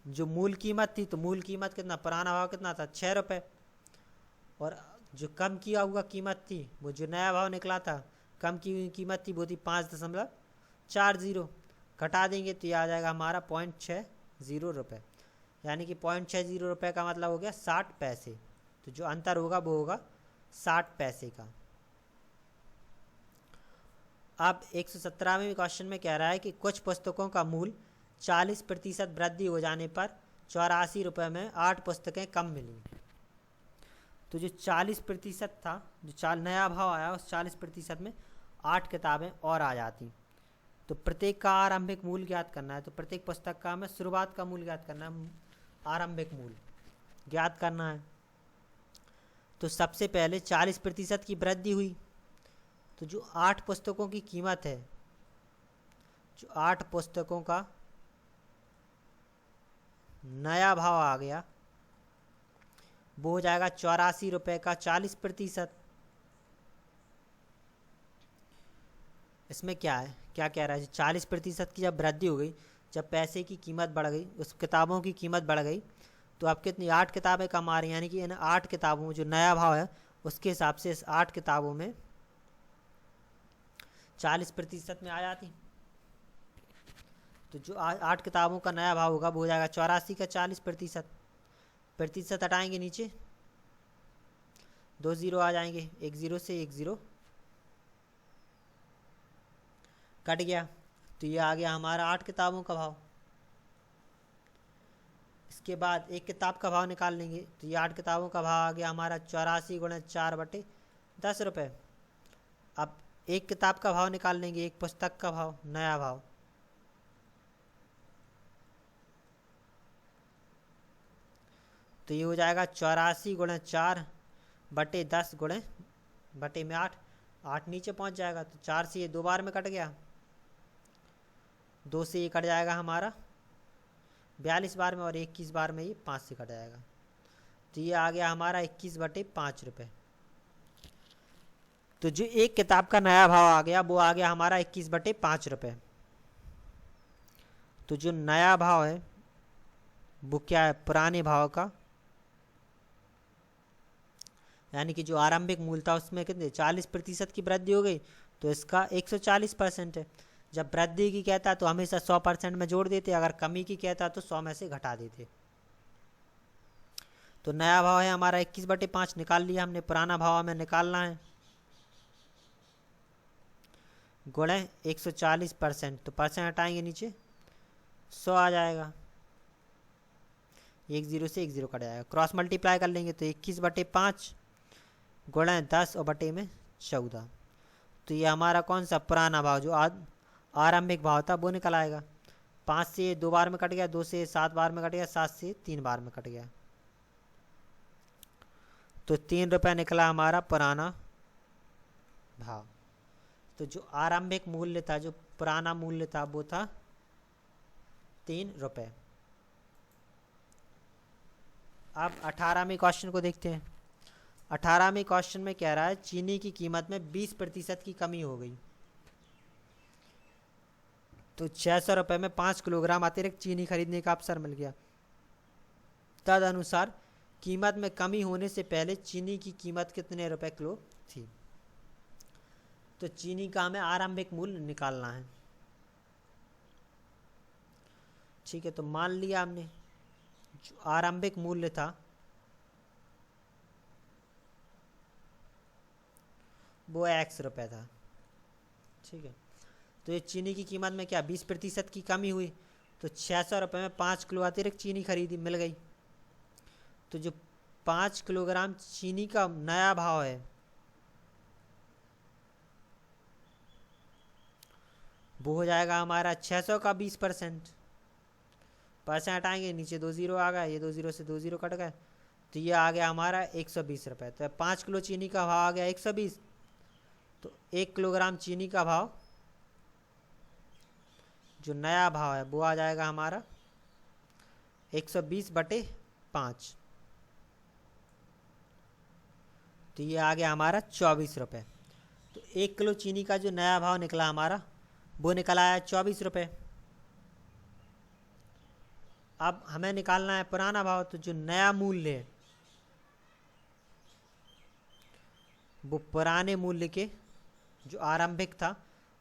जो मूल कीमत थी, तो मूल कीमत कितना, पुराना भाव कितना था 6 रुपये, और जो कम किया हुआ कीमत थी वो जो नया भाव निकला था, कम की हुई कीमत थी वो थी 5.40। घटा देंगे तो ये आ जाएगा हमारा 0.60 रुपये, यानी कि 0.60 रुपये का मतलब हो गया 60 पैसे। तो जो अंतर होगा वो होगा 60 पैसे का। अब 117वें क्वेश्चन में कह रहा है कि कुछ पुस्तकों का मूल्य 40% वृद्धि हो जाने पर 84 रुपये में 8 पुस्तकें कम मिली। तो जो 40% था, जो नया भाव आया उस 40% में 8 किताबें और आ जाती। तो प्रत्येक का आरंभिक मूल्य ज्ञात करना है। तो प्रत्येक पुस्तक का हमें शुरुआत का मूल्य ज्ञात करना है, आरंभिक मूल्य ज्ञात करना है। तो सबसे पहले 40% की वृद्धि हुई, तो जो 8 पुस्तकों की कीमत है, जो 8 पुस्तकों का नया भाव आ गया वो हो जाएगा 84 रुपये का 40%। इसमें क्या है, क्या कह रहा है, 40% की जब वृद्धि हो गई, जब पैसे की कीमत बढ़ गई, उस किताबों की कीमत बढ़ गई, तो आप कितनी 8 किताबें कम आ रही हैं, यानी कि इन 8 किताबों में जो नया भाव है उसके हिसाब से इस 8 किताबों में 40% में आ जाती। तो जो 8 किताबों का नया भाव होगा वो हो जाएगा 84 का 40%। प्रतिशत हटाएंगे नीचे 2 ज़ीरो आ जाएंगे, एक ज़ीरो से एक ज़ीरो कट गया, तो ये आ गया हमारा 8 किताबों का भाव। इसके बाद एक किताब का भाव निकाल लेंगे, तो ये 8 किताबों का भाव आ गया हमारा 84 × 4/10 रुपये। अब एक किताब का भाव निकाल लेंगे, एक पुस्तक का भाव, नया भाव, तो ये हो जाएगा 84 × 4/10 × 8 नीचे पहुंच जाएगा, तो 4 से ये 2 बार में कट गया, 2 से ये कट जाएगा हमारा 42 बार में, और 21 बार में ये 5 से कट जाएगा, तो ये आ गया हमारा 21/5 रुपये। तो जो एक किताब का नया भाव आ गया वो आ गया हमारा 21/5 रुपये। तो जो नया भाव है वो क्या है, पुराने भाव का, यानी कि जो आरंभिक मूल्य था उसमें कितने 40% की वृद्धि हो गई, तो इसका 140% है। जब वृद्धि की कहता है तो हमेशा 100% में जोड़ देते, अगर कमी की कहता है तो 100 में से घटा देते। तो नया भाव है हमारा 21/5 निकाल लिया हमने, पुराना भाव हमें निकालना है, गुणे 140%, तो परसेंट हटाएंगे नीचे 100 आ जाएगा, एक ज़ीरो से एक ज़ीरो कट जाएगा, क्रॉस मल्टीप्लाई कर लेंगे तो 21/5 गुणे 10 और बटे में 14, तो ये हमारा कौन सा पुराना भाव जो आरंभिक भाव था वो निकल आएगा। 5 से 2 बार में कट गया, 2 से 7 बार में कट गया, 7 से 3 बार में कट गया, तो 3 रुपये निकला हमारा पुराना भाव। तो जो आरंभिक मूल्य था, जो पुराना मूल्य था वो था 3 रुपये। अब 18वें क्वेश्चन को देखते हैं। 18वें क्वेश्चन में कह रहा है चीनी की कीमत में 20% की कमी हो गई, तो 600 रुपये में 5 किलोग्राम अतिरिक्त चीनी खरीदने का अवसर मिल गया। तद अनुसार कीमत में कमी होने से पहले चीनी की कीमत कितने रुपए किलो थी। तो चीनी का हमें आरंभिक मूल्य निकालना है। ठीक है, तो मान लिया हमने जो आरंभिक मूल्य था वो x रुपये था। ठीक है, तो ये चीनी की कीमत में क्या 20% की कमी हुई, तो 600 रुपये में 5 किलो अतिरिक्त चीनी खरीदी मिल गई। तो जो 5 किलोग्राम चीनी का नया भाव है वो हो जाएगा हमारा 600 का 20%। परसेंट हटाएंगे, नीचे 2 ज़ीरो आ गया, ये 2 ज़ीरो से 2 ज़ीरो कट गए, तो ये आ गया हमारा 120 रुपये। तो 5 किलो चीनी का भाव आ गया 120, तो 1 किलोग्राम चीनी का भाव जो नया भाव है वो आ जाएगा हमारा 120/5, तो ये आ गया हमारा 24 रुपये। तो 1 किलो चीनी का जो नया भाव निकला हमारा वो निकल आया 24 रुपये। अब हमें निकालना है पुराना भाव, तो जो नया मूल्य है वो पुराने मूल्य के जो आरंभिक था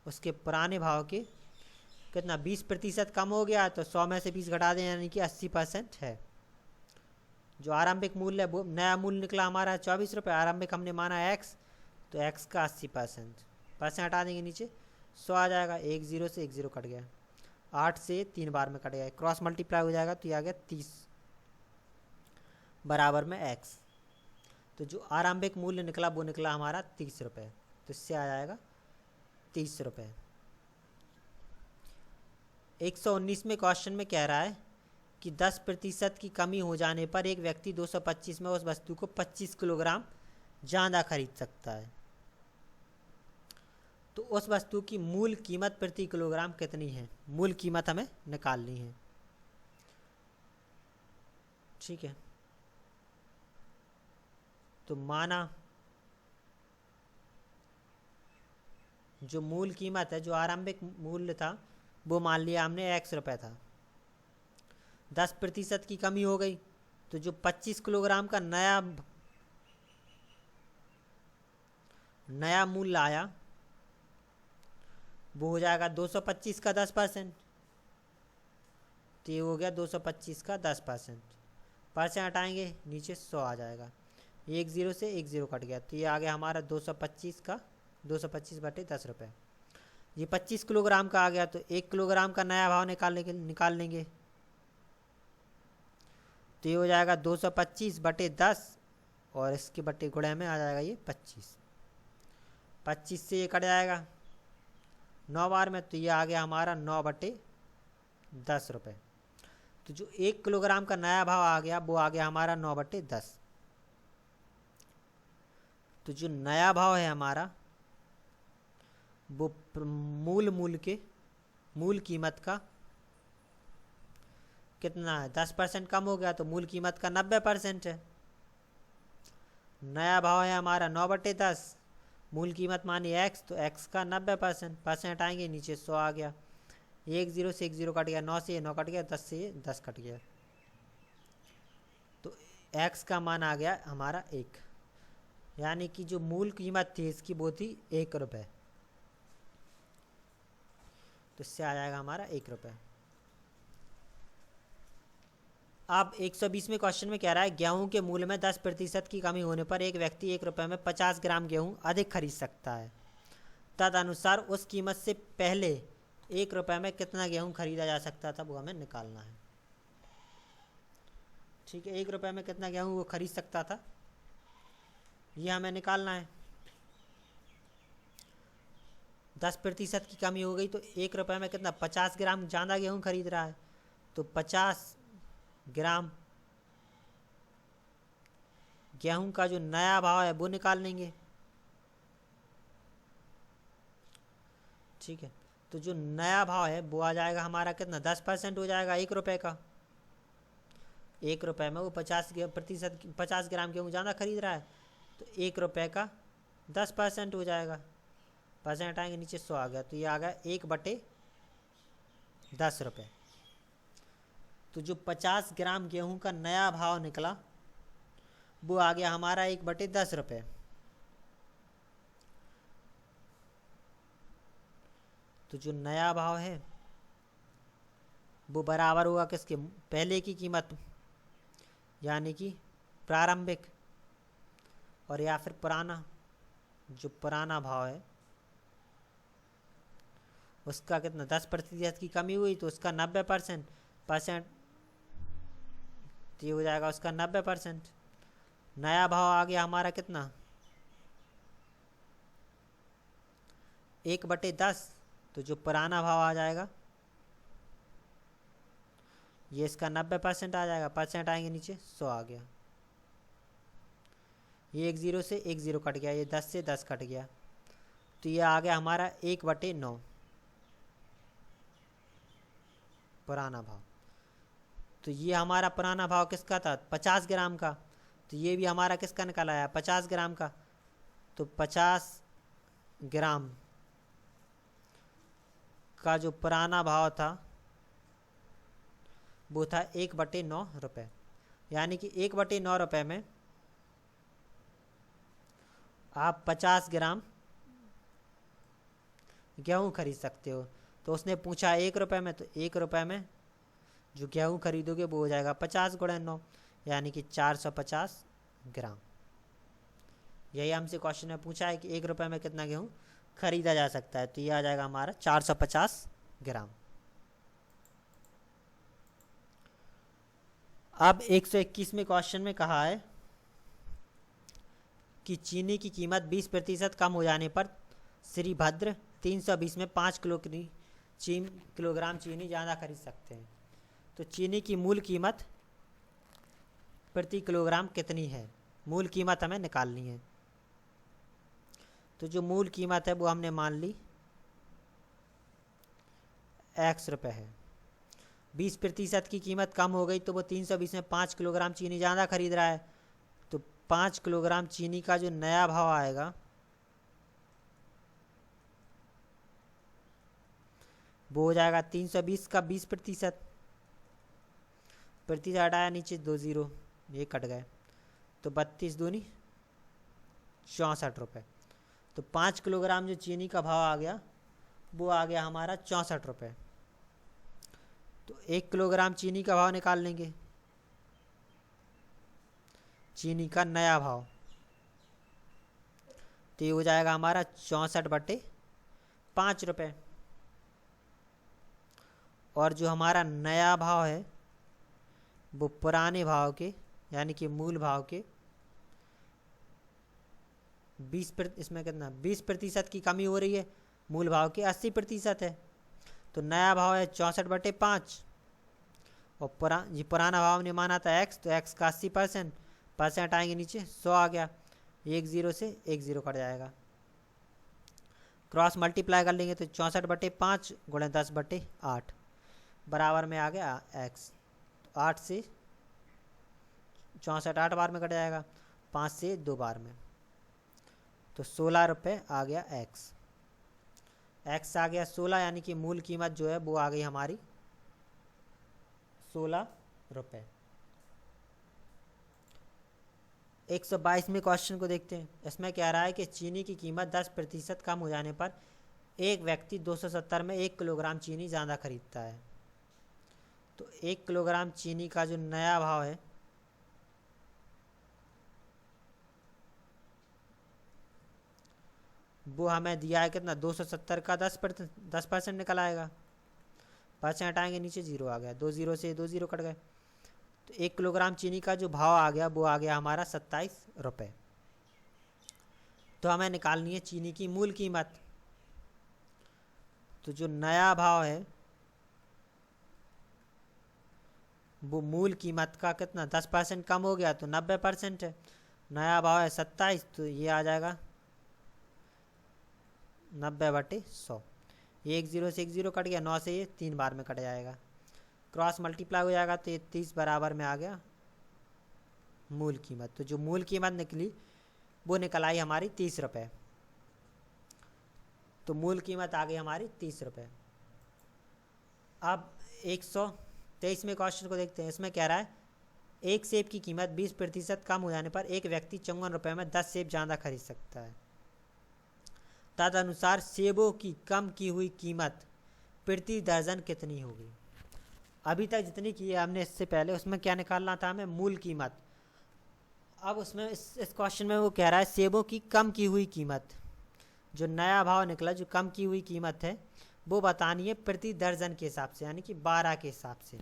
उसके पुराने भाव के कितना 20% कम हो गया, तो 100 में से 20 घटा दें, यानी कि 80% है। जो आरंभिक मूल्य है वो नया मूल्य निकला हमारा 24 रुपये, आरंभिक हमने माना x, तो x का 80%, परसेंट हटा देंगे नीचे 100 आ जाएगा, एक ज़ीरो से एक ज़ीरो कट गया, 8 से 3 बार में कट गया, क्रॉस मल्टीप्लाई हो जाएगा, तो ये आ गया 30 बराबर में x। तो जो आरंभिक मूल्य निकला वो निकला हमारा 30 रुपये, तो इससे आ जाएगा 30 रुपये। 119वें क्वेश्चन में कह रहा है कि 10% की कमी हो जाने पर एक व्यक्ति 225 में उस वस्तु को 25 किलोग्राम ज़्यादा खरीद सकता है। तो उस वस्तु की मूल कीमत प्रति किलोग्राम कितनी है, मूल कीमत हमें निकालनी है। ठीक है, तो माना जो मूल कीमत है, जो आरंभिक मूल्य था, वो मान लिया हमने x रुपये था। 10% की कमी हो गई, तो जो 25 किलोग्राम का नया मूल्य आया वो हो जाएगा 225 का 10%। तो ये हो गया 225 का 10%। परसेंट हटाएंगे, नीचे 100 आ जाएगा। एक ज़ीरो से एक ज़ीरो कट गया, तो ये आ गया हमारा 225 का 225 बटे 10 रुपये। ये 25 किलोग्राम का आ गया, तो 1 किलोग्राम का नया भाव निकाल लेंगे। तो ये हो जाएगा 225 बटे 10 और इसके बटे गुणे में आ जाएगा ये 25। 25 से ये कट जाएगा 9 बार में, तो ये आ गया हमारा 9 बटे 10 रुपये। तो जो 1 किलोग्राम का नया भाव आ गया वो आ गया हमारा 9 बटे 10। तो जो नया भाव है हमारा वो मूल कीमत का कितना है, 10% कम हो गया, तो मूल कीमत का 90% है। नया भाव है हमारा 9 बटे 10, मूल कीमत मानी x, तो x का 90%। परसेंट आएंगे, नीचे 100 आ गया। एक ज़ीरो से एक ज़ीरो कट गया, 9 से ये 9 कट गया, 10 से ये 10 कट गया, तो x का मान आ गया हमारा 1। यानी कि जो मूल कीमत थी इसकी वो थी 1 रुपये, तो इससे आ जाएगा हमारा 1 रुपये। अब 120वें क्वेश्चन में कह रहा है गेहूं के मूल्य में 10% की कमी होने पर एक व्यक्ति 1 रुपये में 50 ग्राम गेहूं अधिक खरीद सकता है। तदनुसार उस कीमत से पहले 1 रुपये में कितना गेहूं खरीदा जा सकता था, वो हमें निकालना है। ठीक है, 1 रुपये में कितना गेहूं वो खरीद सकता था, ये हमें निकालना है। 10% की कमी हो गई, तो 1 रुपये में कितना 50 ग्राम ज़्यादा गेहूं खरीद रहा है, तो 50 ग्राम गेहूं का जो नया भाव है वो निकाल लेंगे। ठीक है, तो जो नया भाव है वो आ जाएगा हमारा कितना, 10% हो जाएगा 1 रुपये का। 1 रुपये में वो 50 ग्राम गेहूं ज़्यादा खरीद रहा है, तो 1 रुपये का 10% हो जाएगा। परसेंट आएंगे, नीचे 100 आ गया, तो ये आ गया 1 बटे 10 रुपये। तो जो 50 ग्राम गेहूं का नया भाव निकला वो आ गया हमारा 1 बटे 10 रुपये। तो जो नया भाव है वो बराबर होगा किसके, पहले की कीमत यानी कि प्रारंभिक, और या फिर पुराना, जो पुराना भाव है उसका कितना 10% की कमी हुई तो उसका 90%। तो ये हो जाएगा उसका 90%। नया भाव आ गया हमारा कितना, 1 बटे 10, तो जो पुराना भाव आ जाएगा ये इसका 90% आ जाएगा। परसेंट आएंगे, नीचे 100 आ गया। ये 1 ज़ीरो से 1 ज़ीरो कट गया, ये 10 से 10 कट गया, तो ये आ गया हमारा 1 बटे 9 पुराना भाव। तो ये हमारा पुराना भाव किसका था, 50 ग्राम का, तो ये भी हमारा किसका निकल आया, 50 ग्राम का। तो 50 ग्राम का जो पुराना भाव था वो था 1 बटे 9 रुपये। यानी कि 1 बटे 9 रुपये में आप 50 ग्राम गेहूँ खरीद सकते हो। तो उसने पूछा 1 रुपये में, तो 1 रुपये में जो गेहूँ खरीदोगे वो हो जाएगा 50 गुणे 9, यानी कि 450 ग्राम। यही हमसे क्वेश्चन में पूछा है कि 1 रुपये में कितना गेहूँ खरीदा जा सकता है, तो ये आ जाएगा हमारा 450 ग्राम। अब 121वें क्वेश्चन में कहा है कि चीनी की कीमत 20% कम हो जाने पर श्री भद्र 320 में 5 किलोग्राम चीनी ज़्यादा खरीद सकते हैं। तो चीनी की मूल कीमत प्रति किलोग्राम कितनी है, मूल कीमत हमें निकालनी है। तो जो मूल कीमत है वो हमने मान ली x रुपये है। 20% की कीमत कम हो गई तो वो 320 में 5 किलोग्राम चीनी ज़्यादा खरीद रहा है, तो 5 किलोग्राम चीनी का जो नया भाव आएगा वो हो जाएगा 320 का 20%। प्रतिशत हटाया नीचे 2 जीरो, ये कट गए, तो 32 दूनी 64 रुपये। तो 5 किलोग्राम जो चीनी का भाव आ गया वो आ गया हमारा 64 रुपये। तो 1 किलोग्राम चीनी का भाव निकाल लेंगे, चीनी का नया भाव, तो ये हो जाएगा हमारा 64/5 रुपये। और जो हमारा नया भाव है वो पुराने भाव के यानी कि मूल भाव के 20%, इसमें कितना 20% की कमी हो रही है, मूल भाव के 80% है। तो नया भाव है 64/5 और पुराना भाव ने माना था x, तो x का 80%, परसेंट आएंगे नीचे 100 आ गया, 1 जीरो से 1 जीरो कट जाएगा। क्रॉस मल्टीप्लाई कर लेंगे तो 64/5 गुणे 10/8 बराबर में आ गया x। 8 से 64 8 बार में कट जाएगा, 5 से 2 बार में, तो 16 रुपये आ गया x। x आ गया 16, यानी कि मूल कीमत जो है वो आ गई हमारी 16 रुपये। 122वें क्वेश्चन को देखते हैं। इसमें क्या रहा है कि चीनी की कीमत 10% कम हो जाने पर एक व्यक्ति 270 में 1 किलोग्राम चीनी ज़्यादा खरीदता है। तो 1 किलोग्राम चीनी का जो नया भाव है वो हमें दिया है कितना, 270 का 10% निकल आएगा, परसेंट हटाएंगे नीचे 0 आ गया, 2 जीरो से 2 जीरो कट गए। तो 1 किलोग्राम चीनी का जो भाव आ गया वो आ गया हमारा 27 रुपये। तो हमें निकालनी है चीनी की मूल कीमत। तो जो नया भाव है वो मूल कीमत का कितना 10% कम हो गया, तो 90% है। नया भाव है 27, तो ये आ जाएगा 90/100। 1 जीरो से 1 जीरो कट गया, 9 से ये 3 बार में कट जाएगा, क्रॉस मल्टीप्लाई हो जाएगा, तो ये 30 बराबर में आ गया मूल कीमत। तो जो मूल कीमत निकली वो निकल आई हमारी 30 रुपये। तो मूल कीमत आ गई हमारी 30 रुपये। अब 123वें क्वेश्चन को देखते हैं। इसमें क्या रहा है, एक सेब की कीमत 20% कम हो जाने पर एक व्यक्ति 54 रुपये में 10 सेब ज़्यादा खरीद सकता है। तदनुसार सेबों की कम की हुई कीमत प्रति दर्जन कितनी होगी। अभी तक जितनी की है हमने इससे पहले, उसमें क्या निकालना था हमें, मूल कीमत। अब उसमें इस क्वेश्चन में वो कह रहा है सेबों की कम की हुई कीमत, जो नया भाव निकला, जो कम की हुई कीमत है वो बतानी है प्रति दर्जन के हिसाब से, यानी कि 12 के हिसाब से।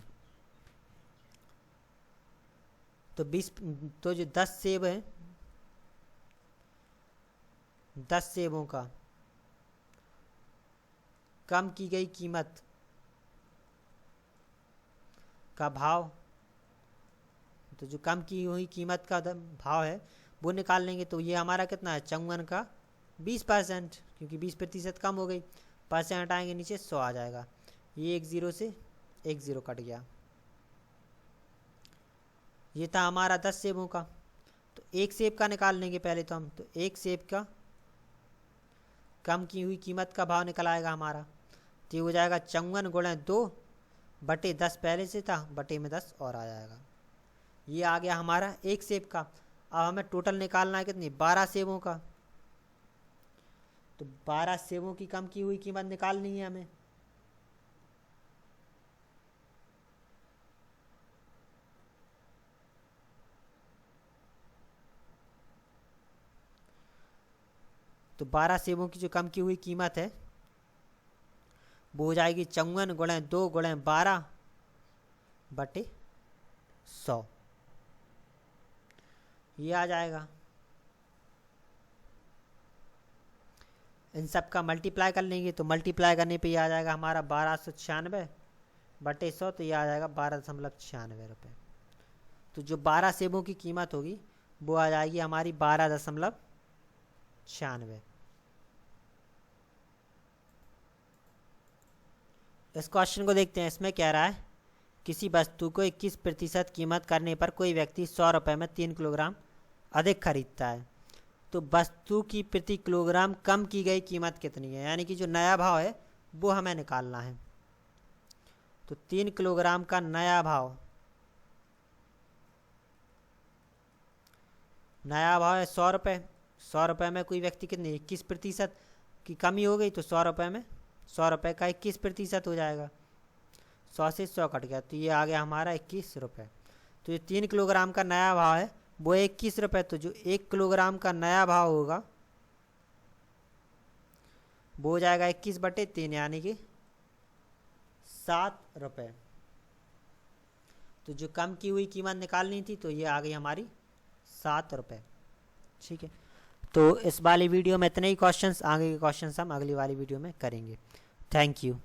तो जो 10 सेब है, 10 सेबों का कम की गई कीमत का भाव, तो जो कम की हुई कीमत का भाव है वो निकाल लेंगे। तो ये हमारा कितना है, 54 का 20%, क्योंकि 20% कम हो गई, परसेंट हटाएंगे नीचे 100 आ जाएगा। ये 1 जीरो से 1 जीरो कट गया। ये था हमारा 10 सेबों का। तो एक सेब का निकाल लेंगे पहले तो हम। तो एक सेब का कम की हुई कीमत का भाव निकल आएगा हमारा, तो ये हो जाएगा 54 गुणे 2/10 पहले से था, बटे में 10 और आ जाएगा। ये आ गया हमारा एक सेब का। अब हमें टोटल निकालना है कितनी, 12 सेबों का। तो 12 सेबों की कम की हुई कीमत निकालनी है हमें। तो 12 सेबों की जो कम की हुई कीमत है वो हो जाएगी 54 गुणे 2 गुणे 12/100, ये आ जाएगा। इन सब का मल्टीप्लाई कर लेंगे, तो मल्टीप्लाई करने पे ये आ जाएगा हमारा 1296/100, तो ये आ जाएगा 12.96 रुपये। तो जो 12 सेबों की कीमत होगी वो आ जाएगी हमारी 12.96। इस क्वेश्चन को देखते हैं। इसमें क्या रहा है, किसी वस्तु को 21% कीमत करने पर कोई व्यक्ति 100 रुपये में 3 किलोग्राम अधिक खरीदता है। तो वस्तु की प्रति किलोग्राम कम की गई कीमत कितनी है, यानी कि जो नया भाव है वो हमें निकालना है। तो 3 किलोग्राम का नया भाव है 100 रुपये। 100 रुपये में कोई व्यक्ति कितने 21% की कमी हो गई, तो 100 रुपये में 100 रुपये का 21% हो जाएगा। 100 से 100 कट गया, तो ये आ गया हमारा 21 रुपये। तो ये 3 किलोग्राम का नया भाव है वो 21 रुपये। तो जो 1 किलोग्राम का नया भाव होगा वो हो जाएगा 21/3 यानी कि 7 रुपये। तो जो कम की हुई कीमत निकालनी थी तो ये आ गई हमारी 7 रुपये। ठीक है, तो इस वाली वीडियो में इतने ही क्वेश्चंस, आगे के क्वेश्चंस हम अगली वाली वीडियो में करेंगे। Thank you.